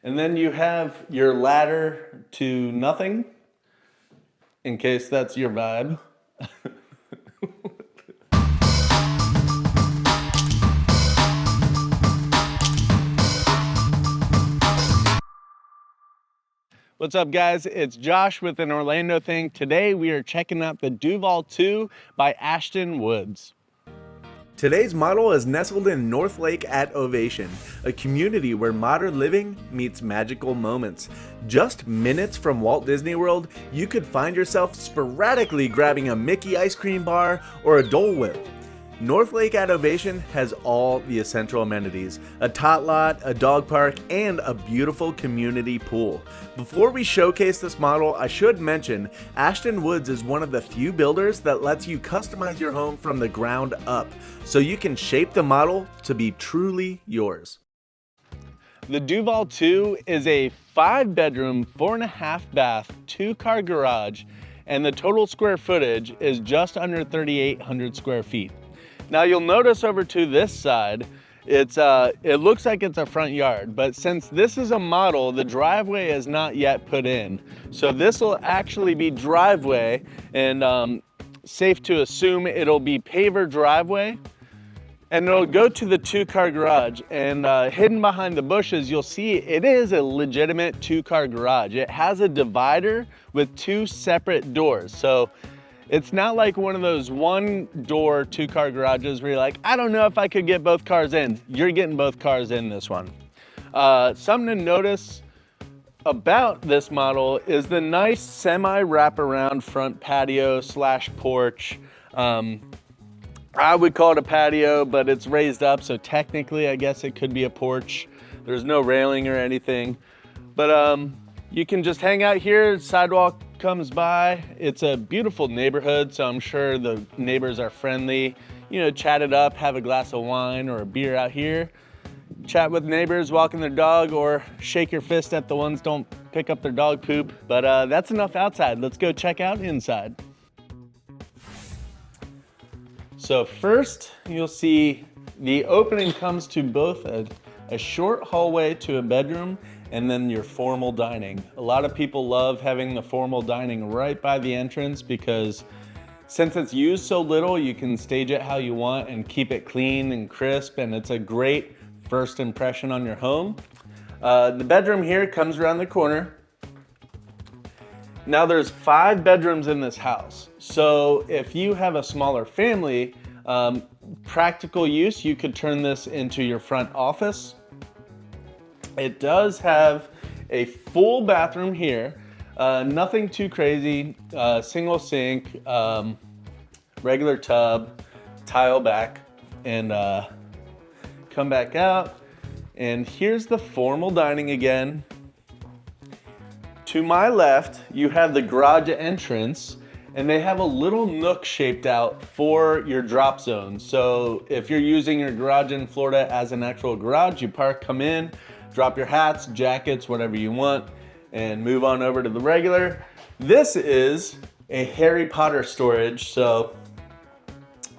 And then you have your ladder to nothing, in case that's your vibe. What's up, guys? It's Josh with an Orlando thing. Today we are checking out the Duval 2 by Ashton Woods. Today's model is nestled in Northlake at Ovation, a community where modern living meets magical moments. Just minutes from Walt Disney World, you could find yourself sporadically grabbing a Mickey ice cream bar or a Dole Whip. Northlake at Ovation has all the essential amenities, a tot lot, a dog park, and a beautiful community pool. Before we showcase this model, I should mention Ashton Woods is one of the few builders that lets you customize your home from the ground up, so you can shape the model to be truly yours. The Duval 2 is a 5-bedroom, 4.5 bath, 2-car garage, and the total square footage is just under 3,800 square feet. Now you'll notice over to this side, it looks like it's a front yard, but since this is a model, the driveway is not yet put in. So this will actually be driveway, and safe to assume it'll be paver driveway, and it'll go to the 2-car garage. And hidden behind the bushes, you'll see it is a legitimate 2-car garage. It has a divider with 2 separate doors. So it's not like one of those 1-door 2-car garages where you're like, I don't know if I could get both cars in. You're getting both cars in this one. Something to notice about this model is the nice semi-wraparound front patio / porch. I would call it a patio, but it's raised up, so technically I guess it could be a porch. There's no railing or anything. But you can just hang out here, sidewalk comes by. It's a beautiful neighborhood, so I'm sure the neighbors are friendly. You know, chat it up, have a glass of wine or a beer out here. Chat with neighbors walking their dog, or shake your fist at the ones don't pick up their dog poop. But that's enough outside. Let's go check out inside. So first, you'll see the opening comes to both a short hallway to a bedroom and then your formal dining. A lot of people love having the formal dining right by the entrance because since it's used so little, you can stage it how you want and keep it clean and crisp, and it's a great first impression on your home. The bedroom here comes around the corner. Now there's 5 bedrooms in this house. So if you have a smaller family, practical use, you could turn this into your front office. It does have a full bathroom here, nothing too crazy, single sink, regular tub, tile back, and come back out. And here's the formal dining again. To my left, you have the garage entrance, and they have a little nook shaped out for your drop zone. So if you're using your garage in Florida as an actual garage, you park, come in, drop your hats, jackets, whatever you want, and move on over to the regular. This is a Harry Potter storage, so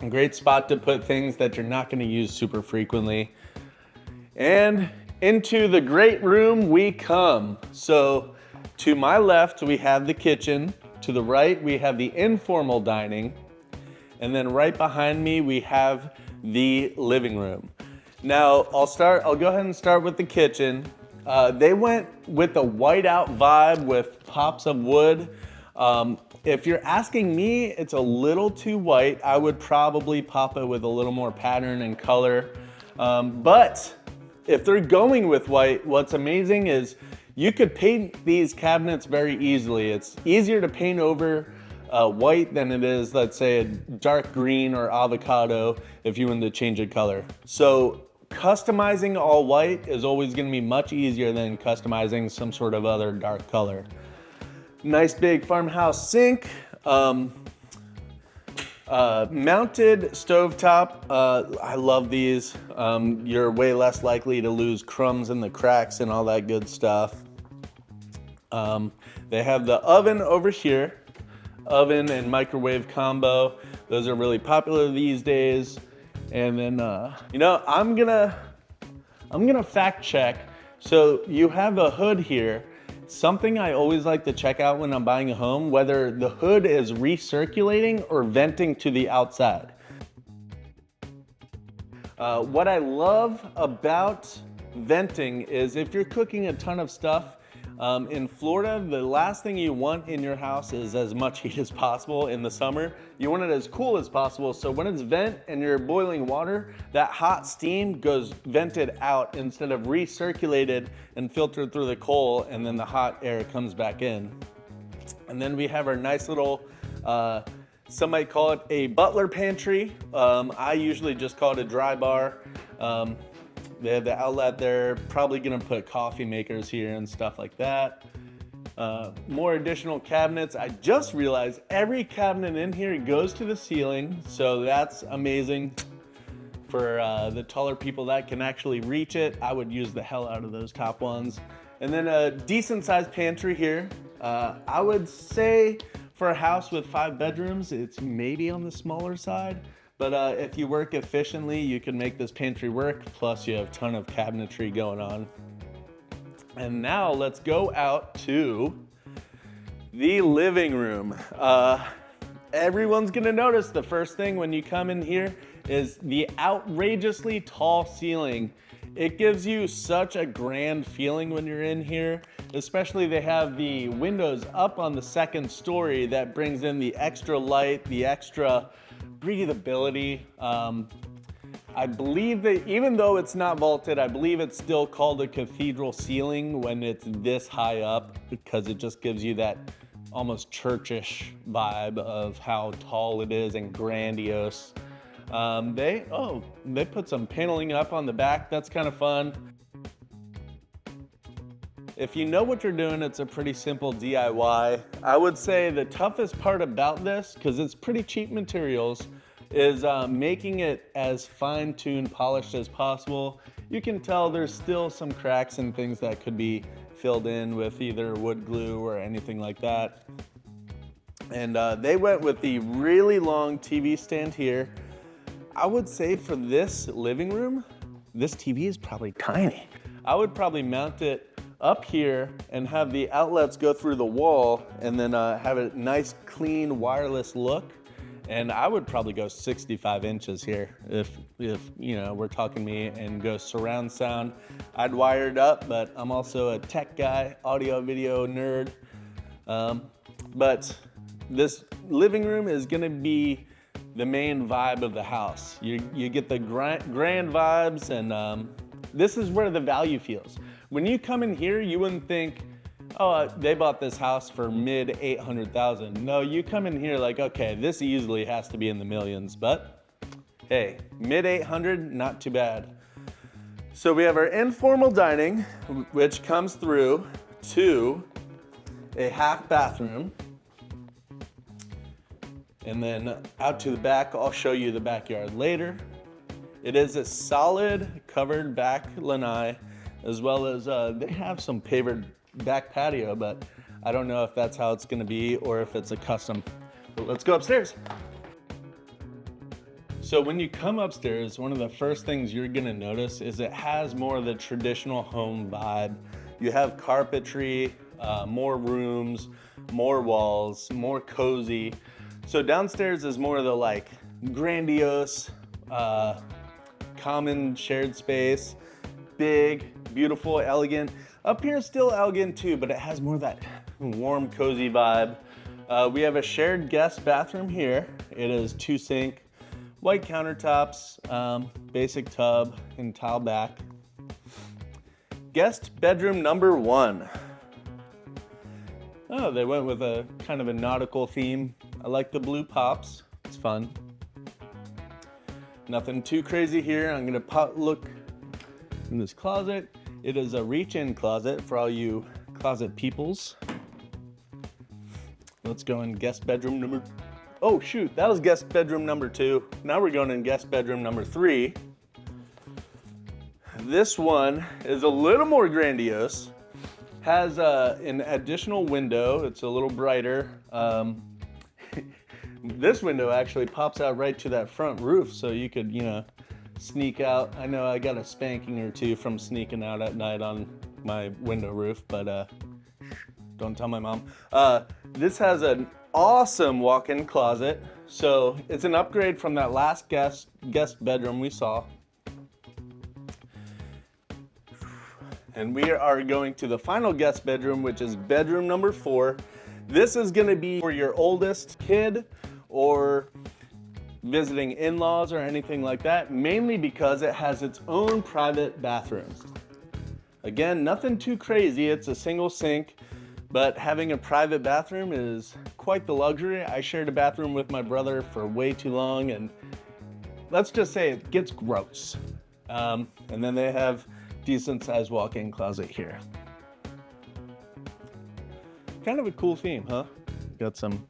a great spot to put things that you're not gonna use super frequently. And into the great room we come. So to my left, we have the kitchen. To the right, we have the informal dining. And then right behind me, we have the living room. Now, I'll go ahead and start with the kitchen. They went with the whiteout vibe with pops of wood. If you're asking me, it's a little too white. I would probably pop it with a little more pattern and color. But if they're going with white, what's amazing is you could paint these cabinets very easily. It's easier to paint over white than it is, let's say, a dark green or avocado if you wanted to change a color. So customizing all white is always gonna be much easier than customizing some sort of other dark color. Nice big farmhouse sink. Mounted stovetop. I love these. You're way less likely to lose crumbs in the cracks and all that good stuff. They have the oven over here. Oven and microwave combo. Those are really popular these days. And then, I'm gonna fact check. So you have a hood here. Something I always like to check out when I'm buying a home, whether the hood is recirculating or venting to the outside. What I love about venting is if you're cooking a ton of stuff, in Florida, the last thing you want in your house is as much heat as possible in the summer. You want it as cool as possible, so when it's vent and you're boiling water, that hot steam goes vented out instead of recirculated and filtered through the coal, and then the hot air comes back in. And then we have our nice little, some might call it a butler pantry. I usually just call it a dry bar. They have the outlet there, probably gonna put coffee makers here and stuff like that. More additional cabinets. I just realized every cabinet in here goes to the ceiling, so that's amazing. For the taller people that can actually reach it, I would use the hell out of those top ones. And then a decent sized pantry here. I would say for a house with 5 bedrooms, it's maybe on the smaller side. But if you work efficiently, you can make this pantry work, plus you have a ton of cabinetry going on. And now let's go out to the living room. Everyone's gonna notice the first thing when you come in here is the outrageously tall ceiling. It gives you such a grand feeling when you're in here, especially they have the windows up on the 2nd story that brings in the extra light, the extra breathability. I believe that even though it's not vaulted, I believe it's still called a cathedral ceiling when it's this high up, because it just gives you that almost churchish vibe of how tall it is and grandiose. They put some paneling up on the back. That's kind of fun. If you know what you're doing, it's a pretty simple DIY. I would say the toughest part about this, because it's pretty cheap materials, is making it as fine-tuned, polished as possible. You can tell there's still some cracks and things that could be filled in with either wood glue or anything like that. And they went with the really long TV stand here. I would say for this living room, this TV is probably tiny. I would probably mount it up here and have the outlets go through the wall, and then have a nice clean wireless look. And I would probably go 65 inches here if you know, we're talking me, and go surround sound. I'd wire it up, but I'm also a tech guy, audio video nerd. But this living room is gonna be the main vibe of the house. You get the grand vibes, and this is where the value feels. When you come in here, you wouldn't think, oh, they bought this house for mid 800,000. No, you come in here like, okay, this easily has to be in the millions, but hey, mid 800, not too bad. So we have our informal dining, which comes through to a half bathroom. And then out to the back, I'll show you the backyard later. It is a solid covered back lanai, as well as they have some pavered back patio, but I don't know if that's how it's gonna be or if it's a custom. But let's go upstairs. So when you come upstairs, one of the first things you're gonna notice is it has more of the traditional home vibe. You have carpentry, more rooms, more walls, more cozy. So downstairs is more of the like grandiose, common shared space, big, beautiful, elegant. Up here is still elegant too, but it has more of that warm, cozy vibe. We have a shared guest bathroom here. It is 2 sink, white countertops, basic tub, and tile back. Guest bedroom number 1. Oh, they went with a kind of a nautical theme. I like the blue pops, it's fun. Nothing too crazy here. I'm gonna look in this closet. It is a reach-in closet for all you closet peoples. Let's go in guest bedroom number, oh shoot, that was guest bedroom number 2. Now we're going in guest bedroom number 3. This one is a little more grandiose. Has an additional window. It's a little brighter. This window actually pops out right to that front roof, so you could, you know, sneak out. I know I got a spanking or two from sneaking out at night on my window roof, but don't tell my mom. This has an awesome walk-in closet. So it's an upgrade from that last guest bedroom we saw. And we are going to the final guest bedroom, which is bedroom number 4. This is gonna be for your oldest kid or visiting in-laws or anything like that, mainly because it has its own private bathroom. Again, nothing too crazy, it's a single sink, but having a private bathroom is quite the luxury. I shared a bathroom with my brother for way too long, and let's just say it gets gross. And then they have decent sized walk-in closet here. Kind of a cool theme, huh? Got some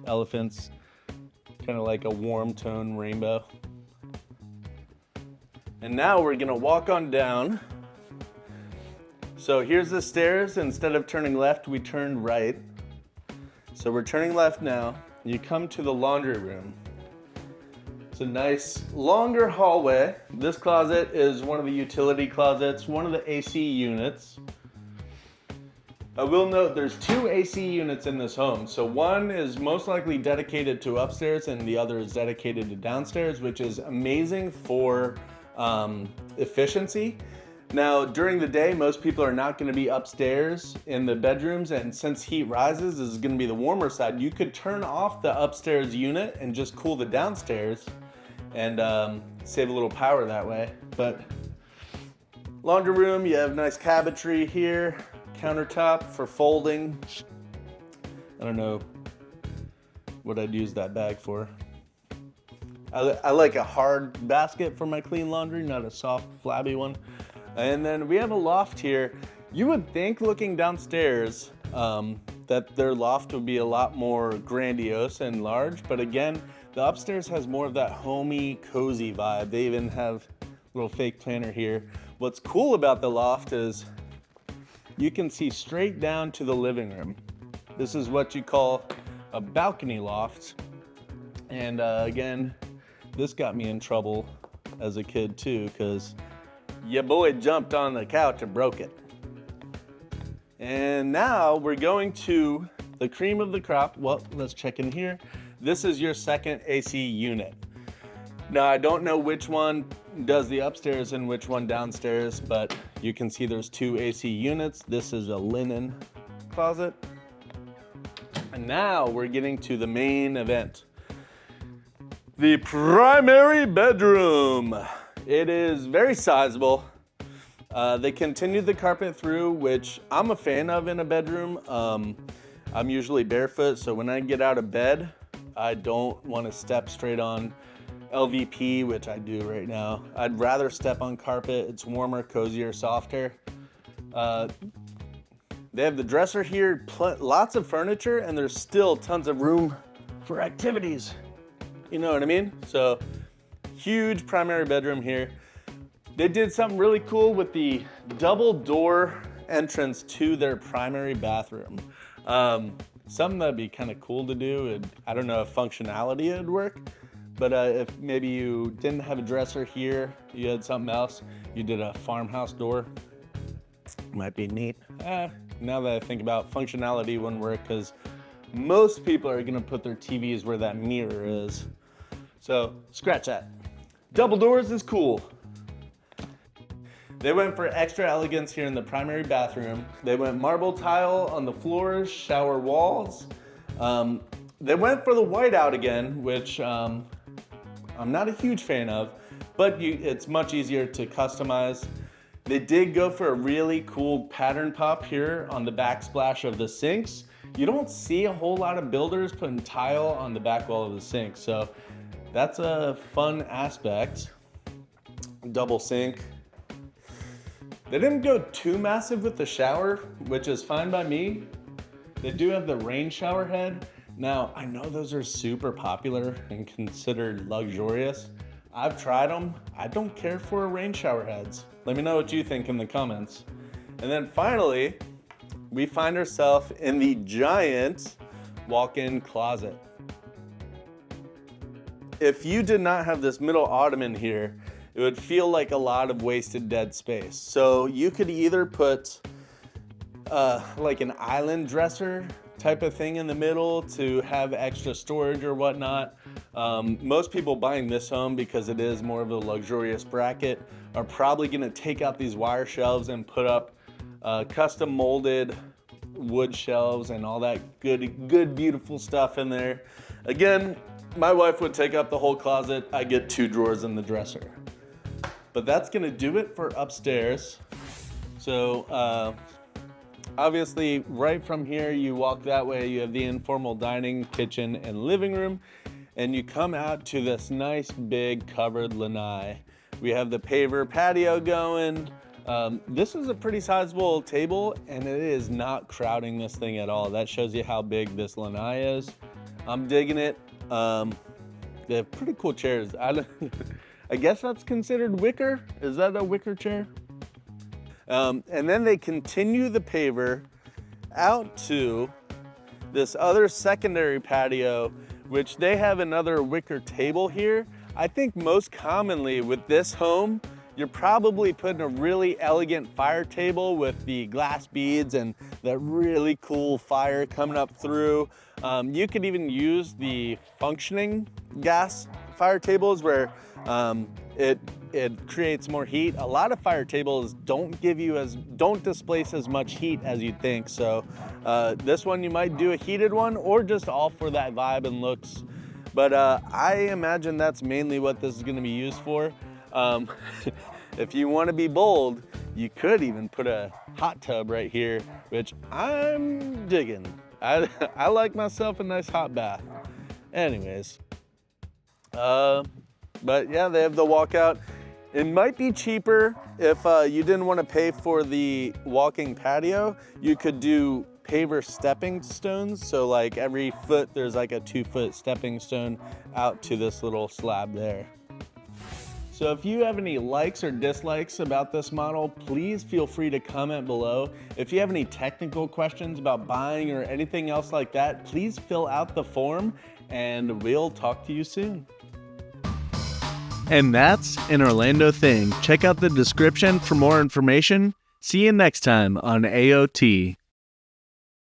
elephants, kind of like a warm tone rainbow. And now we're gonna walk on down. So here's the stairs. Instead of turning left, we turned right. So we're turning left now. You come to the laundry room. It's a nice longer hallway. This closet is one of the utility closets, one of the AC units. I will note there's 2 AC units in this home. So one is most likely dedicated to upstairs and the other is dedicated to downstairs, which is amazing for efficiency. Now, during the day, most people are not going to be upstairs in the bedrooms, and since heat rises, this is going to be the warmer side. You could turn off the upstairs unit and just cool the downstairs and save a little power that way. But laundry room, you have nice cabinetry here, countertop for folding. I don't know what I'd use that bag for. I like a hard basket for my clean laundry, not a soft, flabby one. And then we have a loft here. You would think looking downstairs that their loft would be a lot more grandiose and large, but again, the upstairs has more of that homey, cozy vibe. They even have a little fake planter here. What's cool about the loft is you can see straight down to the living room. This is what you call a balcony loft. And again, this got me in trouble as a kid too, because your boy jumped on the couch and broke it. And now we're going to the cream of the crop. Well, let's check in here. This is your second AC unit. Now, I don't know which one does the upstairs and which one downstairs, but you can see there's 2 AC units. This is a linen closet. And now we're getting to the main event. The primary bedroom. It is very sizable. They continued the carpet through, which I'm a fan of in a bedroom. I'm usually barefoot, so when I get out of bed, I don't want to step straight on LVP, which I do right now. I'd rather step on carpet. It's warmer, cozier, softer. They have the dresser here, lots of furniture, and there's still tons of room for activities. You know what I mean? So, huge primary bedroom here. They did something really cool with the double door entrance to their primary bathroom. Something that'd be kind of cool to do. And I don't know if functionality would work, but if maybe you didn't have a dresser here, you had something else, you did a farmhouse door, might be neat. Now that I think about functionality wouldn't work because most people are gonna put their TVs where that mirror is. So scratch that. Double doors is cool. They went for extra elegance here in the primary bathroom. They went marble tile on the floors, shower walls. They went for the whiteout again, which I'm not a huge fan of, but it's much easier to customize. They did go for a really cool pattern pop here on the backsplash of the sinks. You don't see a whole lot of builders putting tile on the back wall of the sink, so that's a fun aspect. Double sink. They didn't go too massive with the shower, which is fine by me. They do have the rain shower head. Now, I know those are super popular and considered luxurious. I've tried them. I don't care for rain shower heads. Let me know what you think in the comments. And then finally, we find ourselves in the giant walk-in closet. If you did not have this middle ottoman here, it would feel like a lot of wasted dead space. So you could either put like an island dresser type of thing in the middle to have extra storage or whatnot. Most people buying this home, because it is more of a luxurious bracket, are probably gonna take out these wire shelves and put up custom molded wood shelves and all that good beautiful stuff in there. Again, my wife would take up the whole closet. I get 2 drawers in the dresser. But that's gonna do it for upstairs. So obviously right from here, you walk that way, you have the informal dining, kitchen, and living room, and you come out to this nice big covered lanai. We have the paver patio going. This is a pretty sizable table, and it is not crowding this thing at all. That shows you how big this lanai is. I'm digging it. They have pretty cool chairs. I guess that's considered wicker. Is that a wicker chair? And then they continue the paver out to this other secondary patio, which they have another wicker table here. I think most commonly with this home, you're probably putting a really elegant fire table with the glass beads and that really cool fire coming up through. You could even use the functioning gas fire tables where it creates more heat. A lot of fire tables don't displace as much heat as you think. So this one, you might do a heated one or just all for that vibe and looks. But I imagine that's mainly what this is gonna be used for. If you wanna be bold, you could even put a hot tub right here, which I'm digging. I like myself a nice hot bath. Anyways, but yeah, they have the walkout. It might be cheaper if you didn't want to pay for the walking patio. You could do paver stepping stones. So like every foot, there's like a 2-foot stepping stone out to this little slab there. So if you have any likes or dislikes about this model, please feel free to comment below. If you have any technical questions about buying or anything else like that, please fill out the form and we'll talk to you soon. And that's an Orlando thing. Check out the description for more information. See you next time on AOT.